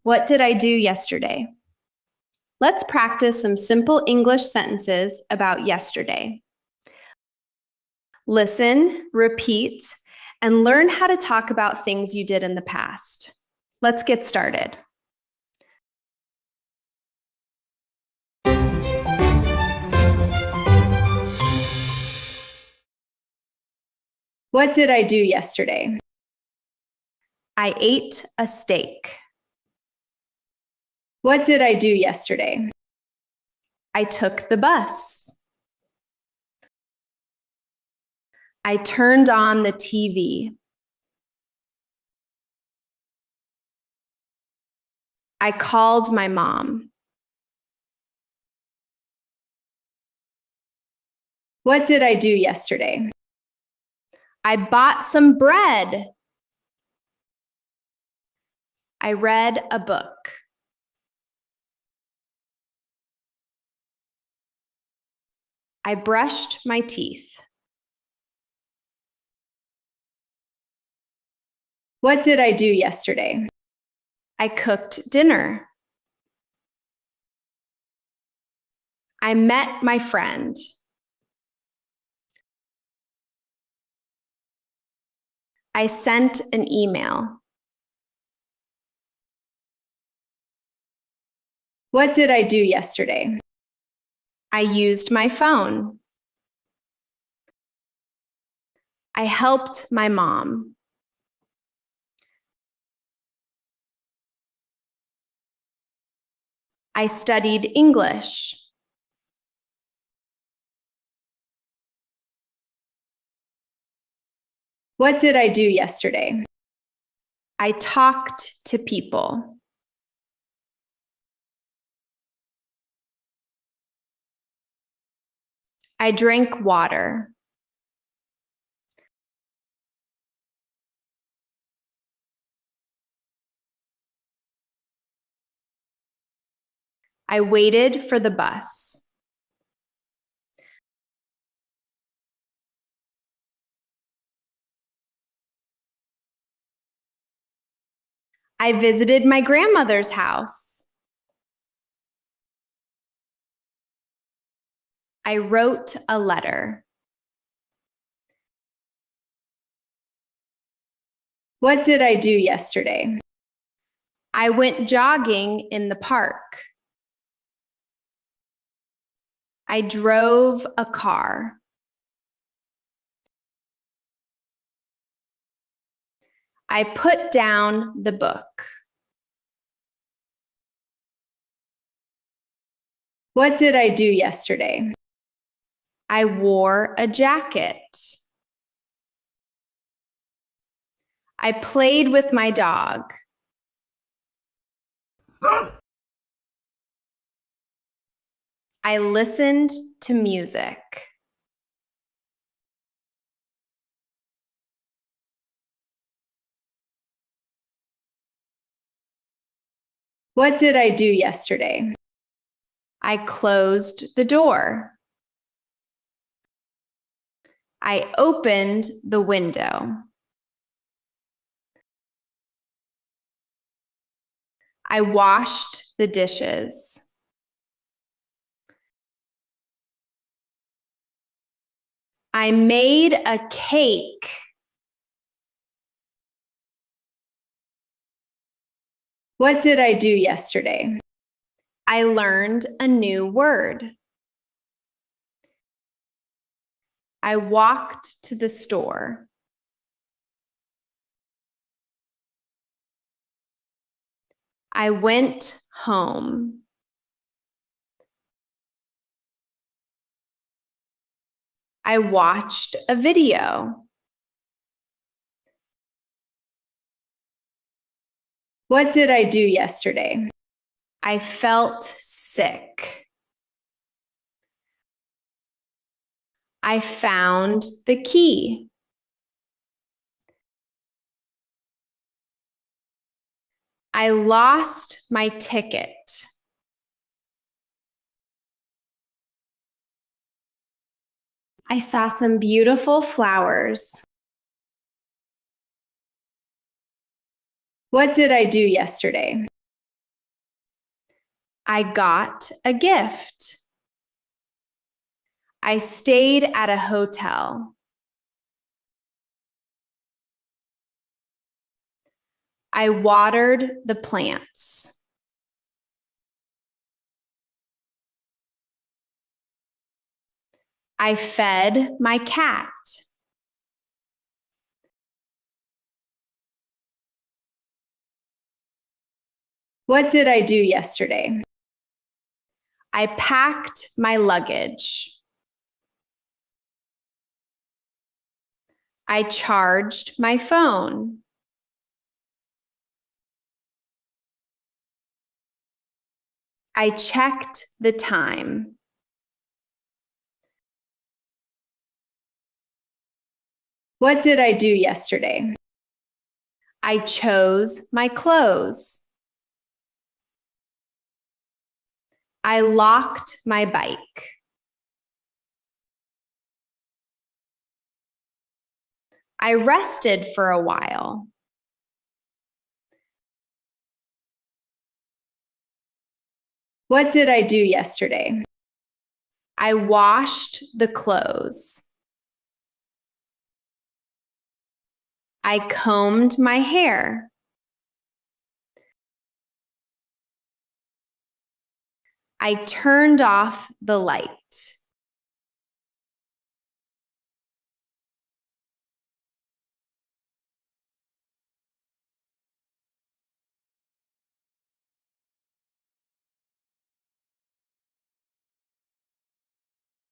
What did I do yesterday? Let's practice some simple English sentences about yesterday. Listen, repeat, and learn how to talk about things you did in the past. Let's get started. What did I do yesterday? I ate a steak. What did I do yesterday? I took the bus. I turned on the TV. I called my mom. What did I do yesterday? I bought some bread. I read a book. I brushed my teeth. What did I do yesterday? I cooked dinner. I met my friend. I sent an email. What did I do yesterday? I used my phone. I helped my mom. I studied English. What did I do yesterday? I talked to people. I drank water. I waited for the bus. I visited my grandmother's house. I wrote a letter. What did I do yesterday? I went jogging in the park. I drove a car. I put down the book. What did I do yesterday? I wore a jacket. I played with my dog. I listened to music. What did I do yesterday? I closed the door. I opened the window. I washed the dishes. I made a cake. What did I do yesterday? I learned a new word. I walked to the store. I went home. I watched a video. What did I do yesterday? I felt sick. I found the key. I lost my ticket. I saw some beautiful flowers. What did I do yesterday? I got a gift. I stayed at a hotel. I watered the plants. I fed my cat. What did I do yesterday? I packed my luggage. I charged my phone. I checked the time. What did I do yesterday? I chose my clothes. I locked my bike. I rested for a while. What did I do yesterday? I washed the clothes. I combed my hair. I turned off the light.